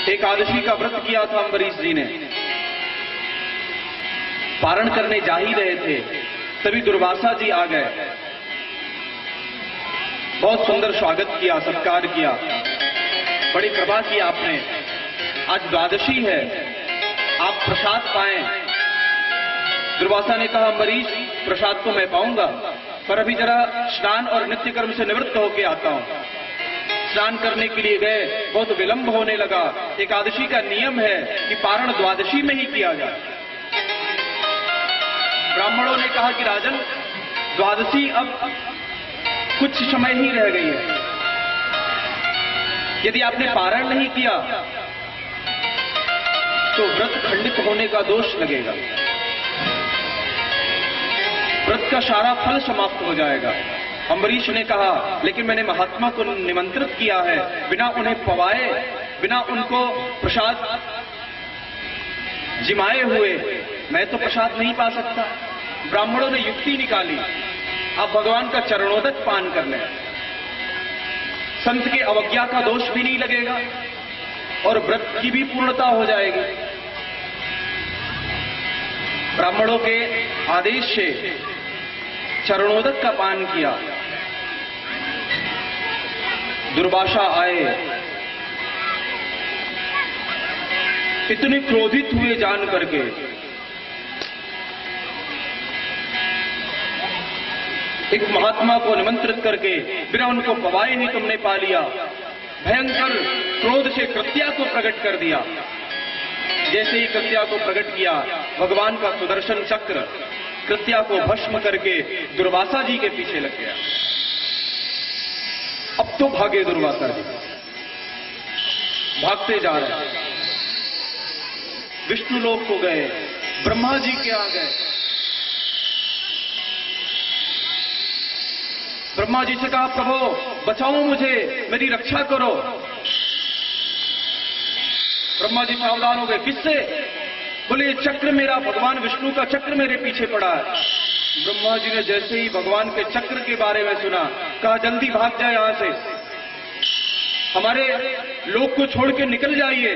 एकादशी का व्रत किया था अम्बरीश जी ने। पारण करने जा ही रहे थे, तभी दुर्वासा जी आ गए। बहुत सुंदर स्वागत किया, सत्कार किया, बड़ी कृपा की आपने। आज द्वादशी है, आप प्रसाद पाएं। दुर्वासा ने कहा, अम्बरीश प्रसाद तो मैं पाऊंगा, पर अभी जरा स्नान और नित्य कर्म से निवृत्त होके आता हूं। स्नान करने के लिए गए, बहुत विलंब होने लगा। एकादशी का नियम है कि पारण द्वादशी में ही किया जाए। ब्राह्मणों ने कहा कि राजन, द्वादशी अब कुछ समय ही रह गई है, यदि आपने पारण नहीं किया तो व्रत खंडित होने का दोष लगेगा, व्रत का सारा फल समाप्त हो जाएगा। अम्बरीश ने कहा, लेकिन मैंने महात्मा को निमंत्रित किया है, बिना उन्हें पवाए, बिना उनको प्रसाद जिमाए हुए मैं तो प्रसाद नहीं पा सकता। ब्राह्मणों ने युक्ति निकाली, आप भगवान का चरणोदक पान कर लें, संत के अवज्ञा का दोष भी नहीं लगेगा और व्रत की भी पूर्णता हो जाएगी। ब्राह्मणों के आदेश से चरणोदक का पान किया। दुर्वासा आए, इतने क्रोधित हुए जान करके। एक महात्मा को निमंत्रित करके बिना उनको पवाए ही तुमने पा लिया। भयंकर क्रोध से कृत्या को प्रकट कर दिया। जैसे ही कृत्या को प्रकट किया, भगवान का सुदर्शन चक्र कृत्या को भस्म करके दुर्वासा जी के पीछे लग गया। अब तो भागे दुर्वासा जी, भागते जा रहे हैं। विष्णु लोक को गए, ब्रह्मा जी के आ गए। ब्रह्मा जी से कहा, प्रभु बचाओ मुझे, मेरी रक्षा करो। ब्रह्मा जी सावधान हो गए, किससे? बोले, चक्र मेरा, भगवान विष्णु का चक्र मेरे पीछे पड़ा है। ब्रह्मा जी ने जैसे ही भगवान के चक्र के बारे में सुना, कहा जल्दी भाग जाए यहां से, हमारे लोक को छोड़ के निकल जाइए,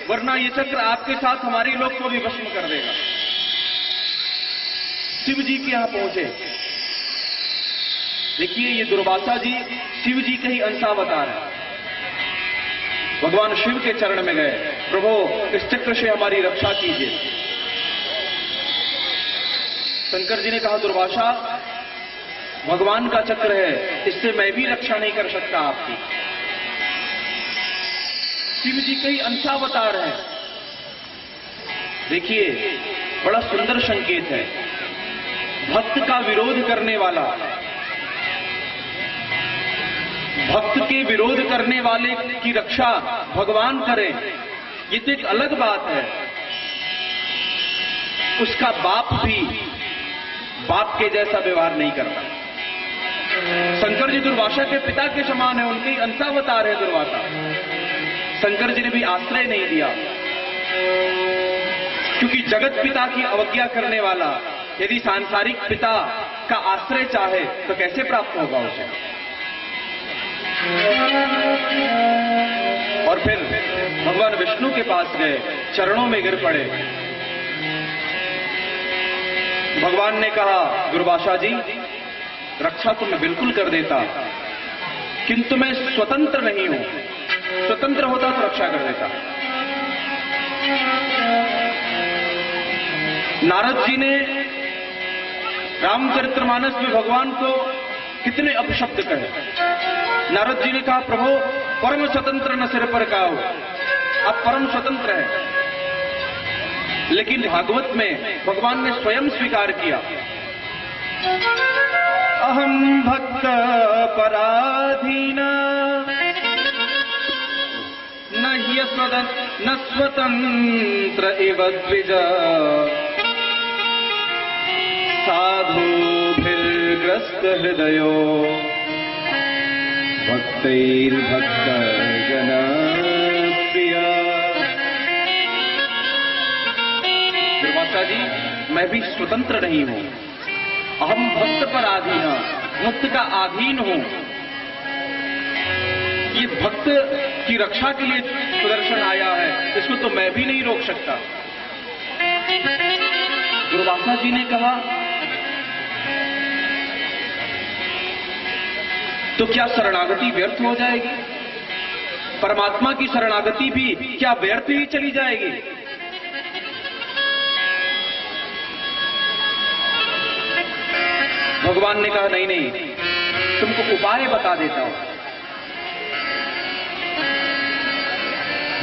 वरना ये चक्र आपके साथ हमारे लोक को भी भस्म कर देगा। शिव जी के यहां पहुंचे। देखिए, ये दुर्वासा जी शिव जी के ही अंशावतार है। भगवान शिव के चरण में गए, प्रभु इस चक्र से हमारी रक्षा कीजिए। शंकर जी ने कहा, दुर्वासा भगवान का चक्र है, इससे मैं भी रक्षा नहीं कर सकता आपकी। शिव जी के ही अंशावतार है। देखिए, बड़ा सुंदर संकेत है। भक्त का विरोध करने वाला, भक्त के विरोध करने वाले की रक्षा भगवान करें, ये तो एक अलग बात है। उसका बाप भी बाप के जैसा व्यवहार नहीं करता। शंकर जी दुर्वासा के पिता के समान है, उनके अंशावतार है दुर्वासा। शंकर जी ने भी आश्रय नहीं दिया, क्योंकि जगत पिता की अवज्ञा करने वाला यदि सांसारिक पिता का आश्रय चाहे तो कैसे प्राप्त होगा उसे। और फिर भगवान विष्णु के पास गए, चरणों में गिर पड़े। भगवान ने कहा, दुर्वासा जी रक्षा तो मैं बिल्कुल कर देता, किंतु मैं स्वतंत्र नहीं हूं। स्वतंत्र होता तो रक्षा कर देता। नारद जी ने रामचरितमानस में भगवान को कितने अपशब्द कहे। नारद जी ने कहा, प्रभु परम स्वतंत्र न सिर पर काऊ, आप परम स्वतंत्र हैं। लेकिन भागवत में भगवान ने स्वयं स्वीकार किया, अहम भक्त पराधीना न स्वतंत्र इव द्विज साधुभिर्ग्रस्त हृदयो भक्तैर्भक्त जन प्रिया। दुर्वासा जी, मैं भी स्वतंत्र नहीं हूं। अहम भक्त पर अधीन, भक्त का अधीन हूं। ये भक्त की रक्षा के लिए सुदर्शन आया है, इसको तो मैं भी नहीं रोक सकता। दुर्वासा जी ने कहा, तो क्या शरणागति व्यर्थ हो जाएगी? परमात्मा की शरणागति भी क्या व्यर्थ ही चली जाएगी? भगवान ने कहा, नहीं नहीं, तुमको उपाय बता देता हूं।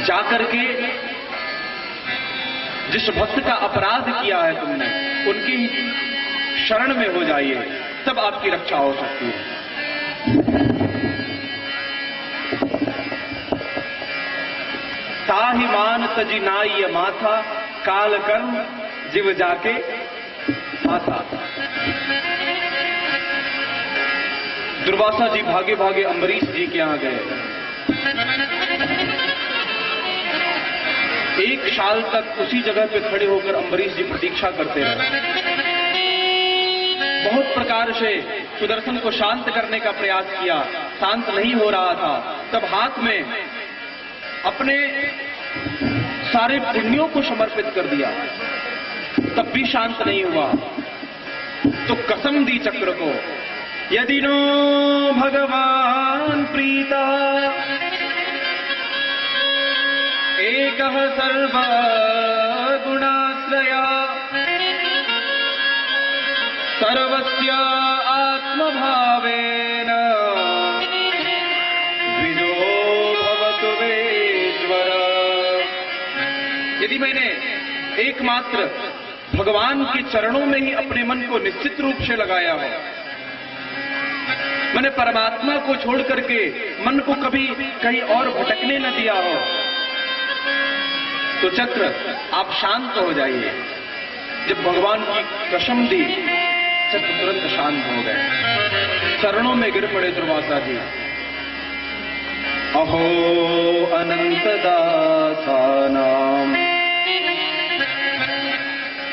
जाकर के जिस भक्त का अपराध किया है तुमने, उनकी शरण में हो जाइए, तब आपकी रक्षा हो सकती है। ताहि मान तजि नाई माथा, काल कर्म जीव जाके माथा। दुर्वासा जी भागे भागे अम्बरीश जी के यहां गए। एक साल तक उसी जगह पे खड़े होकर अम्बरीश जी प्रतीक्षा करते रहे। बहुत प्रकार से सुदर्शन को शांत करने का प्रयास किया, शांत नहीं हो रहा था। तब हाथ में अपने सारे पुण्यों को समर्पित कर दिया, तब भी शांत नहीं हुआ। तो कसम दी चक्र को, यदि नो भगवान प्रीता एकः सर्वगुणाश्रया, सर्वस्य आत्मभावेन द्विजो भवतु वेश्वर। यदि मैंने एकमात्र भगवान के चरणों में ही अपने मन को निश्चित रूप से लगाया हो, मैंने परमात्मा को छोड़ करके मन को कभी कहीं और भटकने न दिया हो, तो चक्र आप शांत हो जाइए। जब भगवान की कसम दी, चक्र तुरंत शांत हो गए। चरणों में गिर पड़े दुर्वासा जी। अहो अनंत दासानाम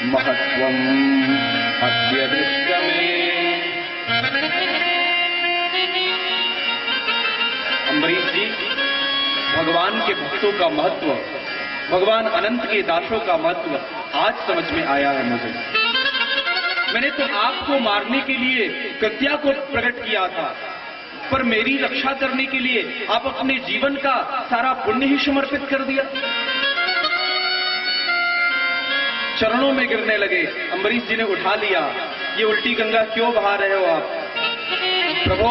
महत्वम अद्य दृष्टमे। अम्बरीश जी, भगवान के भक्तों का महत्व, भगवान अनंत के दासों का महत्व आज समझ में आया है मुझे। मैंने तो आपको मारने के लिए कृत्या को प्रकट किया था, पर मेरी रक्षा करने के लिए आप अपने जीवन का सारा पुण्य ही समर्पित कर दिया। चरणों में गिरने लगे। अम्बरीश जी ने उठा लिया। ये उल्टी गंगा क्यों बहा रहे हो आप? प्रभु,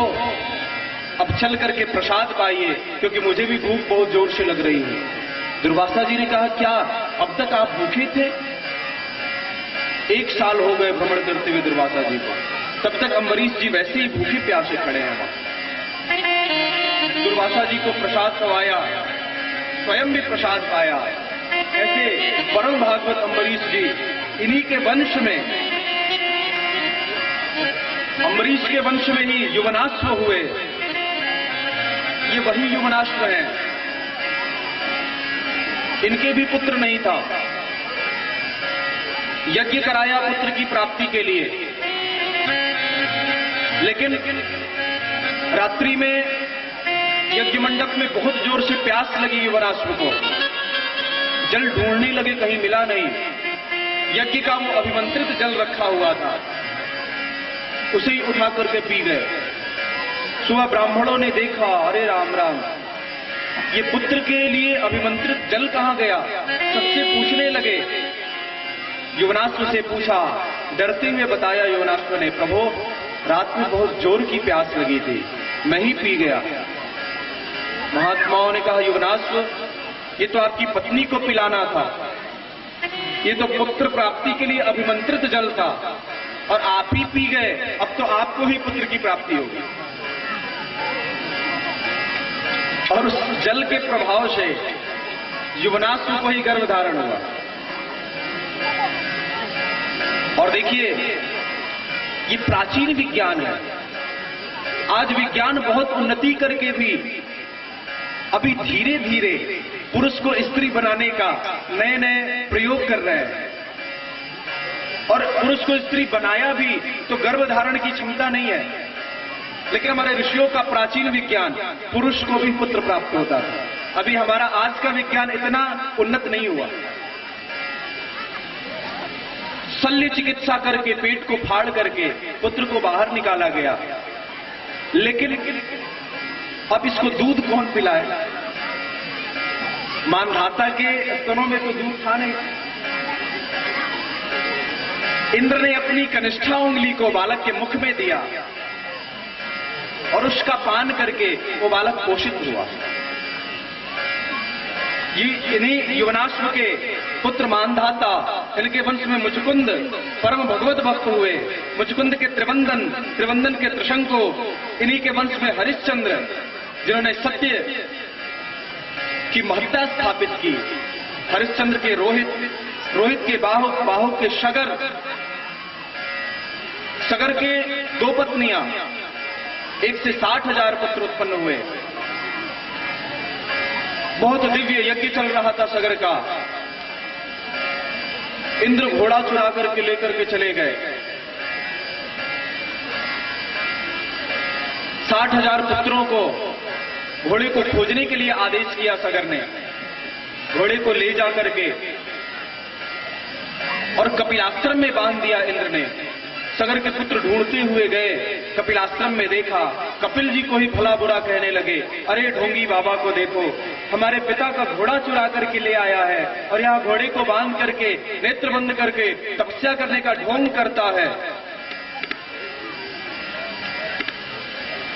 अब चल करके प्रसाद पाइए, क्योंकि मुझे भी भूख बहुत जोर से लग रही है। दुर्वासा जी ने कहा, क्या अब तक आप भूखे थे? 1 साल हो गए भ्रमण करते हुए दुर्वासा जी को, तब तक अम्बरीश जी वैसे ही भूखे प्यासे खड़े हैं। दुर्वासा जी को प्रसाद खवाया, स्वयं भी प्रसाद पाया। ऐसे परम भागवत अम्बरीश जी, इन्हीं के वंश में, अम्बरीश के वंश में ही युवनाश्व हुए। ये वही युवनाश्व हैं। इनके भी पुत्र नहीं था। यज्ञ कराया पुत्र की प्राप्ति के लिए, लेकिन रात्रि में यज्ञ मंडप में बहुत जोर से प्यास लगी युवराश्व को। जल ढूंढने लगे, कहीं मिला नहीं। यज्ञ का वो अभिमंत्रित जल रखा हुआ था, उसे ही उठा करके पी गए। सुबह ब्राह्मणों ने देखा, अरे राम राम, ये पुत्र के लिए अभिमंत्रित जल कहां गया? सबसे पूछने लगे। युवनाश्व से पूछा, डरते हुए बताया युवनाश्व ने, प्रभु रात में बहुत जोर की प्यास लगी थी, मैं ही पी गया। महात्माओं ने कहा, युवनाश्व, ये तो आपकी पत्नी को पिलाना था, ये तो पुत्र प्राप्ति के लिए अभिमंत्रित जल था, और आप ही पी गए। अब तो आपको ही पुत्र की प्राप्ति होगी। और उस जल के प्रभाव से युवनाश्व को ही गर्भ धारण हुआ। और देखिए, ये प्राचीन विज्ञान है। आज विज्ञान बहुत उन्नति करके भी अभी धीरे धीरे पुरुष को स्त्री बनाने का नए नए प्रयोग कर रहे हैं। और पुरुष को स्त्री बनाया भी तो गर्भ धारण की क्षमता नहीं है। लेकिन हमारे ऋषियों का प्राचीन विज्ञान, पुरुष को भी पुत्र प्राप्त होता था। अभी हमारा आज का विज्ञान इतना उन्नत नहीं हुआ। शल्य चिकित्सा करके पेट को फाड़ करके पुत्र को बाहर निकाला गया, लेकिन अब इसको दूध कौन पिलाए? मानधाता के स्तनों में तो दूध था नहीं। इंद्र ने अपनी कनिष्ठा उंगली को बालक के मुख में दिया और उसका पान करके वो बालक पोषित हुआ। इन्हीं युवनाश्व के पुत्र मानधाता, इनके वंश में मुचकुंद परम भगवत भक्त हुए। मुचकुंद के त्रिवंदन, त्रिवंदन के त्रिशंको, इन्हीं के वंश में हरिश्चंद्र, जिन्होंने सत्य की महत्ता स्थापित की। हरिश्चंद्र के रोहित, रोहित के बाहु के सगर, सगर के 2 पत्नियां, 1 से 60,000 पुत्र उत्पन्न हुए। बहुत दिव्य यज्ञ चल रहा था सगर का। इंद्र घोड़ा चुरा करके लेकर के चले गए। 60,000 पुत्रों को घोड़े को खोजने के लिए आदेश किया सगर ने। घोड़े को ले जाकर के और कपिलाश्रम में बांध दिया इंद्र ने। सगर के पुत्र ढूंढते हुए गए, कपिलाश्रम में देखा, कपिल जी को ही भला बुरा कहने लगे। अरे ढोंगी बाबा को देखो, हमारे पिता का घोड़ा चुरा करके ले आया है और यहाँ घोड़े को बांध करके नेत्र बंद करके तपस्या करने का ढोंग करता है।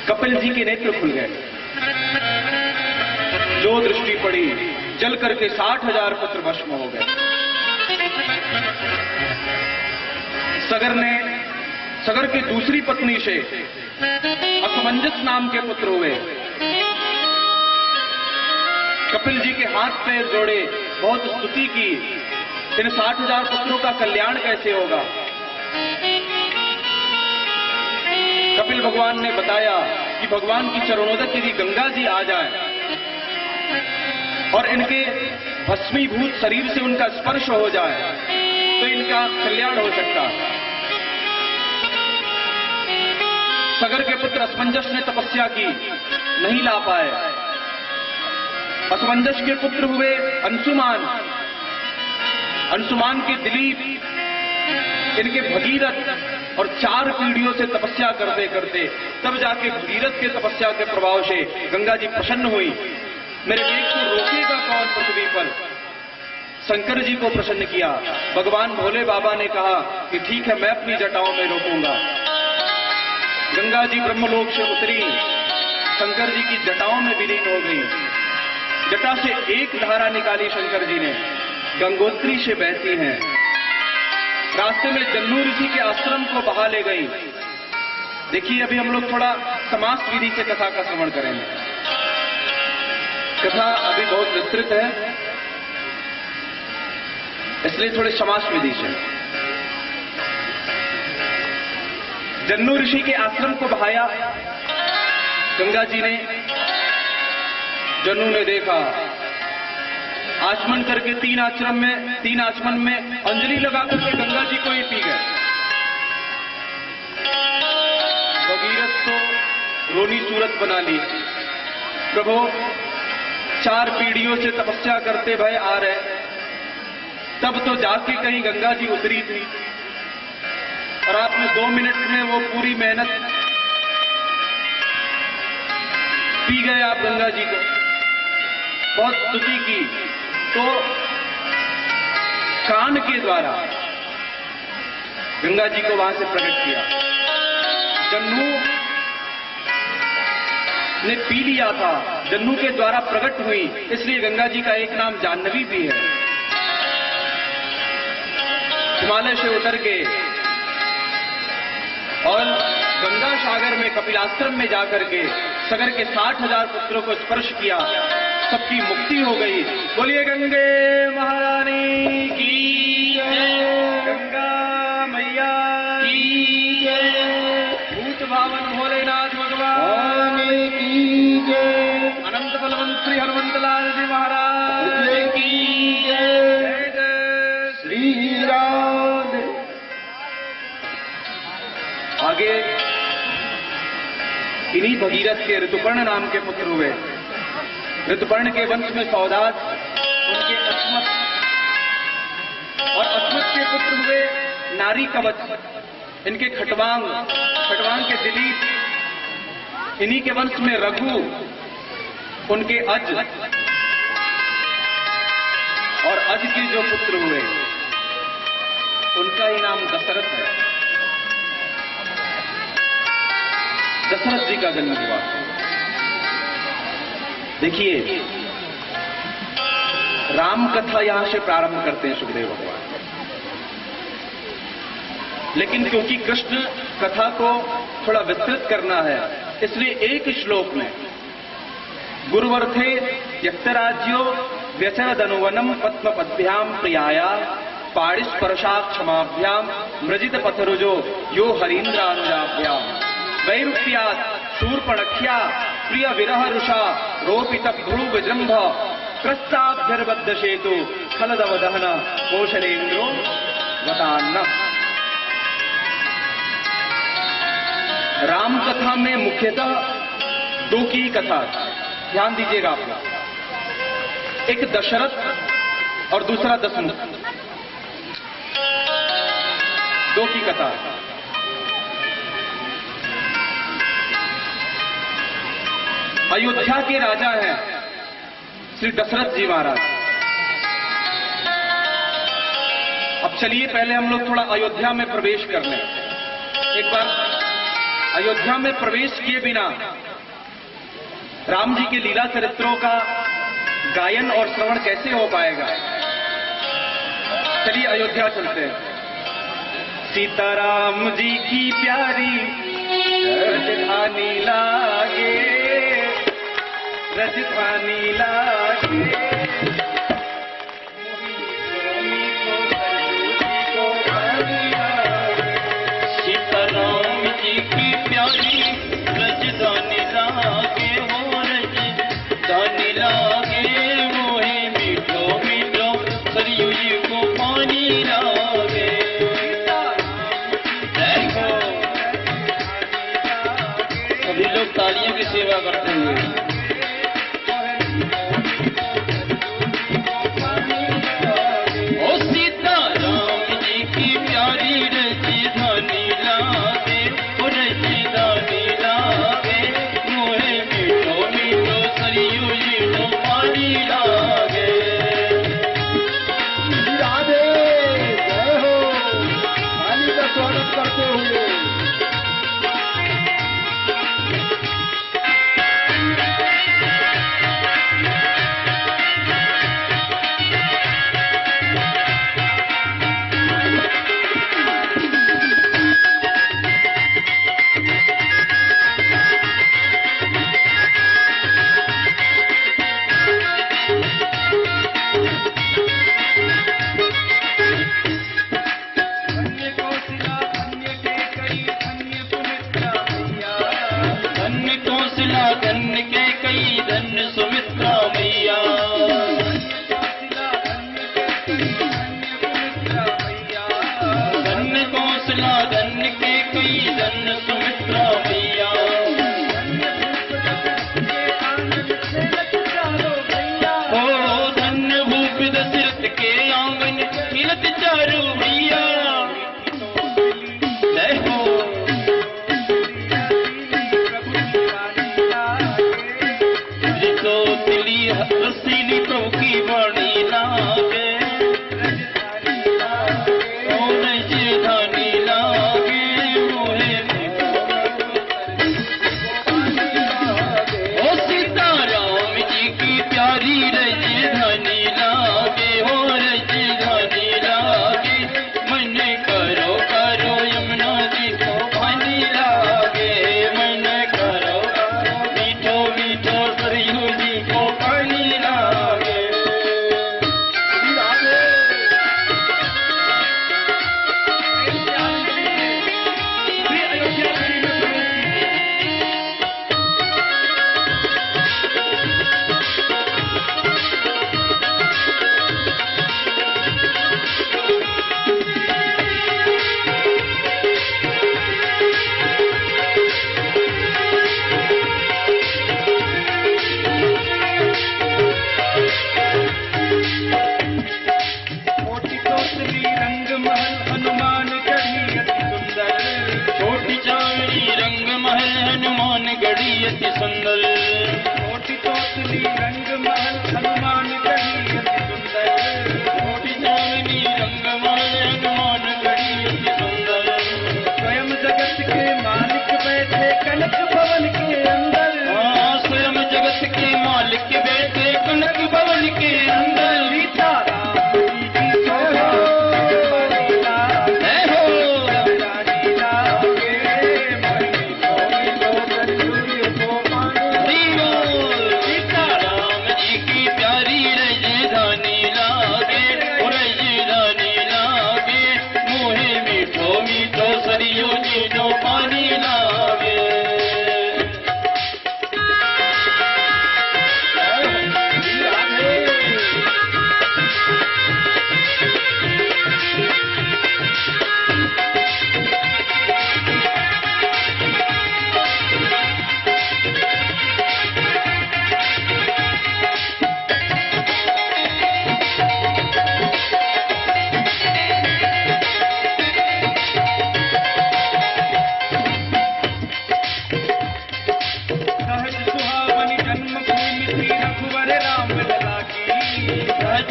कपिल जी के नेत्र खुल गए। जो दृष्टि पड़ी, जल करके 60,000 पुत्र भस्म हो गए। सगर की दूसरी पत्नी से असमंजस नाम के पुत्र हुए। कपिल जी के हाथ पैर जोड़े, बहुत स्तुति की, इन 60,000 पुत्रों का कल्याण कैसे होगा। कपिल भगवान ने बताया कि भगवान की चरणोदक यदि गंगा जी आ जाए और इनके भस्मीभूत शरीर से उनका स्पर्श हो जाए तो इनका कल्याण हो सकता है। सगर के पुत्र असमंजस ने तपस्या की, नहीं ला पाए। असमंजस के पुत्र हुए अंशुमान, अंशुमान के दिलीप, इनके भगीरथ, और 4 पीढ़ियों से तपस्या करते करते तब जाके भगीरथ के तपस्या के प्रभाव से गंगा जी प्रसन्न हुई। मेरे वेग को रोकेगा कौन पृथ्वी पर? शंकर जी को प्रसन्न किया। भगवान भोले बाबा ने कहा कि ठीक है, मैं अपनी जटाओं में रोकूंगा। गंगा जी ब्रह्मलोक से उतरी, शंकर जी की जटाओं में विलीन हो गई। जटा से एक धारा निकाली शंकर जी ने, गंगोत्री से बहती हैं। रास्ते में जन्नू ऋषि के आश्रम को बहा ले गई। देखिए, अभी हम लोग थोड़ा समास विधि से कथा का श्रवण करेंगे। कथा अभी बहुत विस्तृत है, इसलिए थोड़े समास विधि से। जन्नू ऋषि के आश्रम को बहाया गंगा जी ने। जन्नू ने देखा, आचमन करके 3 आचमन में अंजलि लगा करके गंगा जी को ही पी गए। भगीरथ तो रोनी सूरत बना ली। प्रभु, 4 पीढ़ियों से तपस्या करते भय आ रहे, तब तो जाके कहीं गंगा जी उतरी थी और आपने 2 मिनट में वो पूरी मेहनत पी गए आप गंगा जी को। बहुत स्तुति की तो कान के द्वारा गंगा जी को वहां से प्रकट किया। जन्नू ने पी लिया था, जन्नू के द्वारा प्रकट हुई, इसलिए गंगा जी का एक नाम जाह्नवी भी है। हिमालय से उतर के और गंगा सागर में कपिलाश्रम में जाकर के सगर के 60,000 पुत्रों को स्पर्श किया, सबकी मुक्ति हो गई। बोलिए गंगे महारानी की जय, गंगा मैया की जय, भूत भावन भोलेनाथ भगवान की जय, अनंत बलवंत श्री हनुमंतलाल जी महाराज की जय। जय श्री राम। आगे इन्हीं भगीरथ के ऋतुपर्ण नाम के पुत्र हुए। ऋतुपर्ण के वंश में सौदाज, उनके अस्मत, और अस्मत के पुत्र हुए नारी कवच, इनके खटवांग, खटवांग के दिलीप, इन्हीं के वंश में रघु, उनके अज, और अज के जो पुत्र हुए उनका ही नाम दशरथ है। दशरथ जी का जन्म हुआ। देखिए, राम कथा यहां से प्रारंभ करते हैं सुखदेव भगवान, लेकिन क्योंकि कृष्ण कथा को थोड़ा विस्तृत करना है, इसलिए एक श्लोक में गुरुवर्थे यक्तराज्यो व्यचरदनुवनम पद्मपद्भ्याम प्रियाया पाणिस्पर्शा क्षमाभ्याम मृजित पथरुजो यो हरीन्द्रानुजाभ्याम वैरुप्यात् शूर्पणख्या प्रिय विरह रुषा रोपित भ्रू विजृंभ क्रस्ताभ्यर्बद्ध सेतु खलदवदहन कौशलेन्द्रो गतान्न। राम कथा में मुख्यतः दो की कथा, ध्यान दीजिएगा आप लोग, एक दशरथ और दूसरा दशमुख, दो की कथा। अयोध्या के राजा हैं श्री दशरथ जी महाराज। अब चलिए पहले हम लोग थोड़ा अयोध्या में प्रवेश कर लें। एक बार अयोध्या में प्रवेश किए बिना राम जी के लीला चरित्रों का गायन और श्रवण कैसे हो पाएगा। चलिए अयोध्या चलते हैं। सीताराम जी की प्यारी राजधानी लागे, राजधानी लागे, सीताराम जी की प्यारी राजधानी लागे, हो राजधानी लागे, मोहे मीठो मीठो सरयू जी को पानी लागे। सभी लोग तालियों की सेवा करते हुए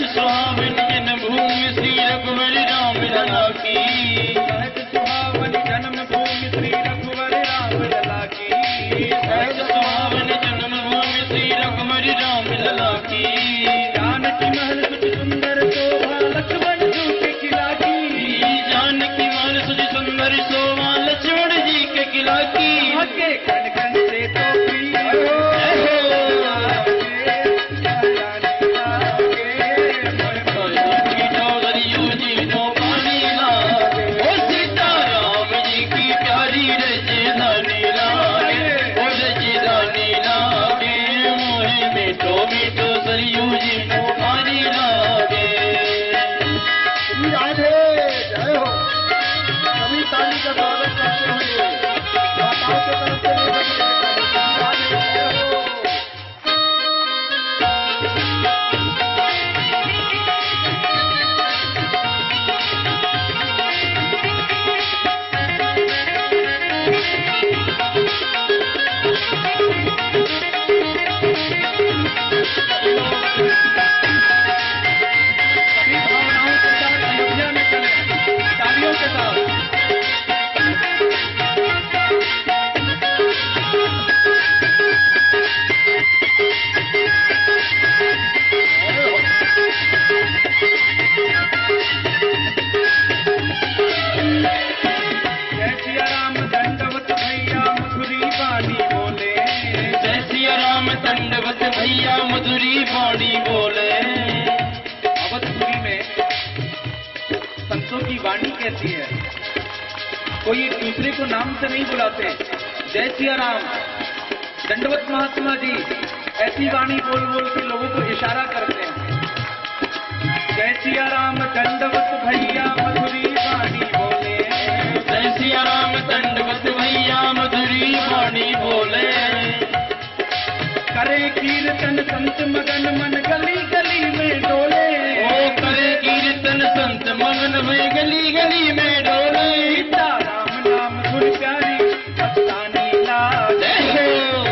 सहज सुहावन जन्मभूमि श्री रघुवर राम लला की। सहज सुहावन जन्मभूमि श्री रघुवर राम लला की। सहज सुहावन जन्मभूमि श्री रघुवर राम लला की। जानकी महल सुख सुंदर शोभा लक्ष्मण जी के किला की। जानकी महल सुध सुंदर शोभा लक्ष्मण जी के किला की। आगे कण कण से तो प्रिय हो। भैया मधुरी वाणी बोले। अवधपुरी में संतों की वाणी कैसी है, कोई एक दूसरे को नाम से नहीं बुलाते। जय सिया राम, दंडवत महात्मा जी ऐसी वाणी बोल बोल के लोगों को इशारा करते हैं। जय सिया राम दंडवत भैया मधुरी वाणी बोले। जय सिया राम दंडवत भैया मधुरी वाणी बोले। करे कीर्तन संत मगन मन गली गली में डोले। ओ करे कीर्तन संत मगन में गली गली में डोले। सीता राम नाम धुन प्यारी मस्तानी लागे।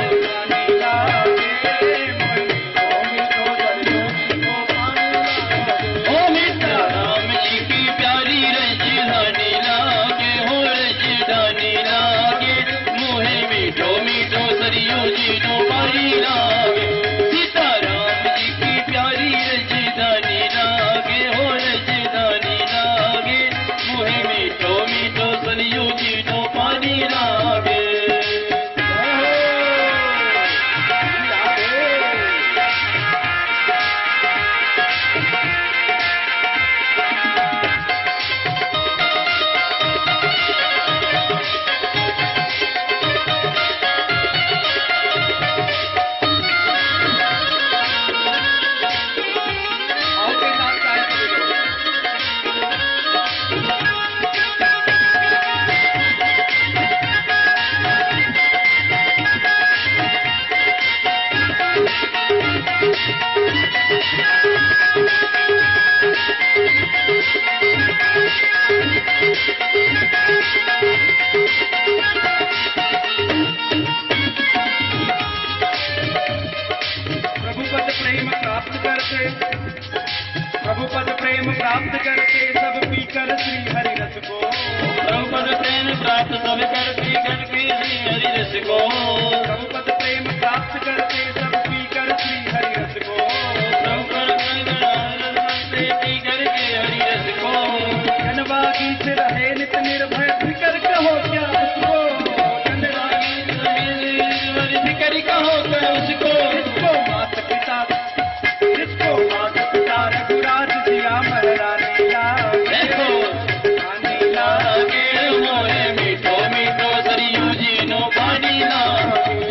मस्तानी लागे मोहि तो दर्जों को पानी। ओ सीता राम जी की प्यारी रजधानी लागे। हो रजधानी लागे मोहे मीठो मीठो सरियो जी नो पारी लागे। सीता राम जी की प्यारी रजधानी लागे। हो रजधानी लागे मोहे मीठो मीठो सरियो जी नो पारी लागे। आपके साथ काय करेगा? प्रभु पद प्रेम प्राप्त करते, प्रभु पद प्रेम प्राप्त करते सब पीकर श्री हरि रस को। प्रभु पद प्रेम प्राप्त सब करके करके श्री हरि रस को। प्रभु पद प्रेम प्राप्त करते सब पीकर श्री हरि रस को। प्रभु पद प्रेम पी करके हरि रस को। जनवागी से रहे नित निर्भय फिकर कहो क्या उसको। जनवागी कर कहो क्या उसको। जिसको मात पिता, जिसको मात पिता रघुराज जिया महारानी लागे। रानी लागे मोहे मीठो मीठो सरियू जी नो पानी लागे।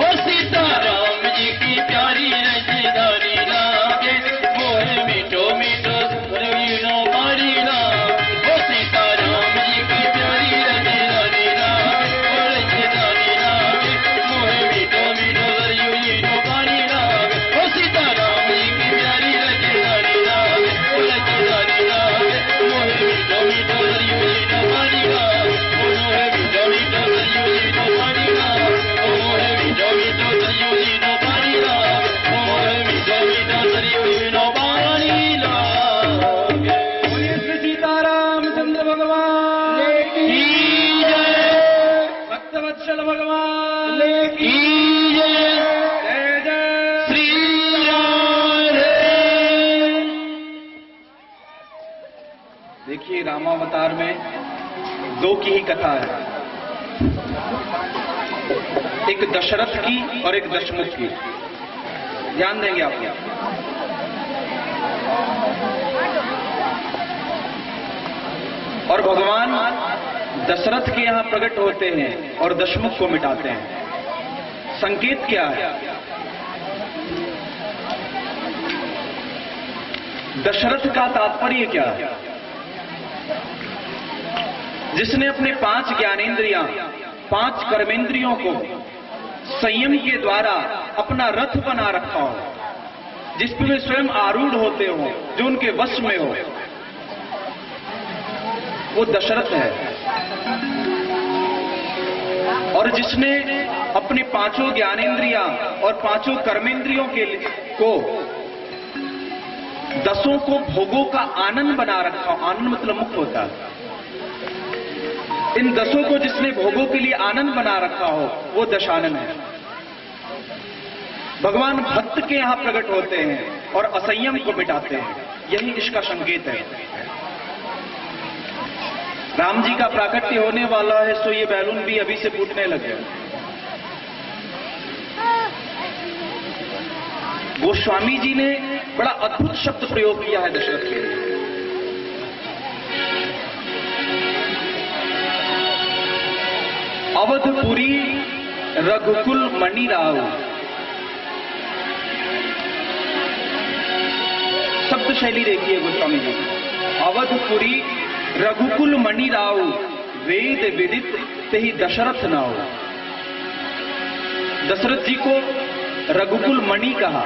देखिए, रामावतार में दो की ही कथा है, एक दशरथ की और एक दशमुख की। ध्यान देंगे आप लोग। और भगवान दशरथ के यहां प्रकट होते हैं और दशमुख को मिटाते हैं। संकेत क्या है? दशरथ का तात्पर्य क्या है? जिसने अपने 5 ज्ञानेंद्रियां, 5 कर्मेंद्रियों को संयम के द्वारा अपना रथ बना रखा हो, जिस पर वे स्वयं आरूढ़ होते हो, जो उनके वश में हो, वो दशरथ है। और जिसने अपने 5 ज्ञानेंद्रियां और 5 कर्मेंद्रियों को 10 को भोगों का आनंद बना रखा हो, आनंद मतलब मुक्त होता है, इन 10 को जिसने भोगों के लिए आनंद बना रखा हो, वो दशानन है। भगवान भक्त के यहां प्रकट होते हैं और असंयम को मिटाते हैं, यही इसका संकेत है। राम जी का प्राकट्य होने वाला है, सो ये बैलून भी अभी से फूटने लगे। गोस्वामी जी ने बड़ा अद्भुत शब्द प्रयोग किया है दशरथ के लिए। अवधपुरी रघुकुल मणि राव। शब्द शैली देखिए गोस्वामी जी। अवधपुरी रघुकुल मणि राव, वेद विदित तेहि दशरथ नाव। दशरथ जी को रघुकुल मणि कहा।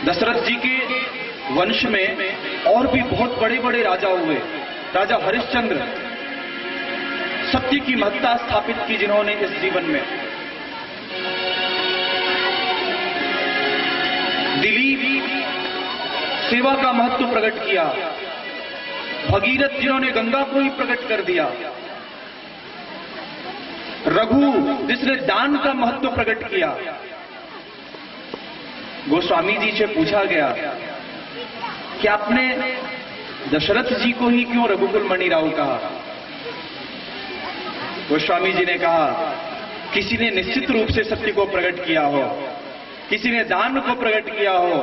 दशरथ जी के वंश में और भी बहुत बड़े बड़े राजा हुए। राजा हरिश्चंद्र, सत्य की महत्ता स्थापित की जिन्होंने इस जीवन में। दिलीप, सेवा का महत्व प्रकट किया। भगीरथ, जिन्होंने गंगा को ही प्रकट कर दिया। रघु, जिसने दान का महत्व प्रकट किया। गोस्वामी जी से पूछा गया कि आपने दशरथ जी को ही क्यों रघुकुल मणि राव कहा? गोस्वामी जी ने कहा, किसी ने निश्चित रूप से सत्य को प्रकट किया हो, किसी ने दान को प्रकट किया हो,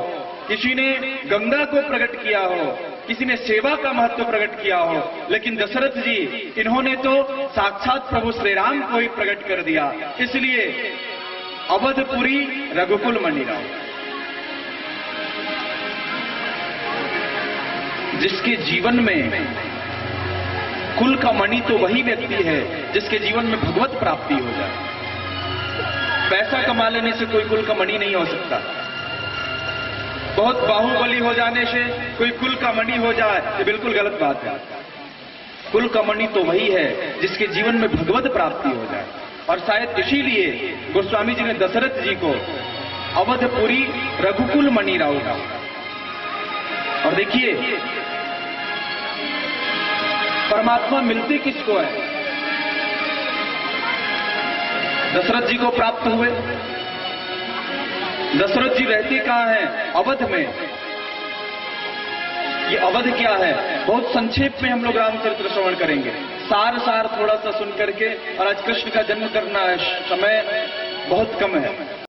किसी ने गंगा को प्रकट किया हो, किसी ने सेवा का महत्व प्रकट किया हो, लेकिन दशरथ जी, इन्होंने तो साक्षात प्रभु श्री राम को ही प्रकट कर दिया। इसलिए अवधपुरी रघुकुल मणि राव। जिसके जीवन में कुल का मणि तो वही व्यक्ति है जिसके जीवन में भगवत प्राप्ति हो जाए। पैसा कमा लेने से कोई कुल का मणि नहीं हो सकता। बहुत बाहुबली हो जाने से कोई कुल का मणि हो जाए, ये बिल्कुल गलत बात है। कुल का मणि तो वही है जिसके जीवन में भगवत प्राप्ति हो जाए। और शायद इसीलिए गोस्वामी जी ने दशरथ जी को अवधपुरी रघुकुल मणि राव का। और देखिए, परमात्मा मिलते किसको है? दशरथ जी को प्राप्त हुए। दशरथ जी रहते कहां हैं? अवध में। ये अवध क्या है? बहुत संक्षेप में हम लोग रामचरित्र श्रवण करेंगे, सार थोड़ा सा सुन करके। और आज कृष्ण का जन्म करना है, समय बहुत कम है।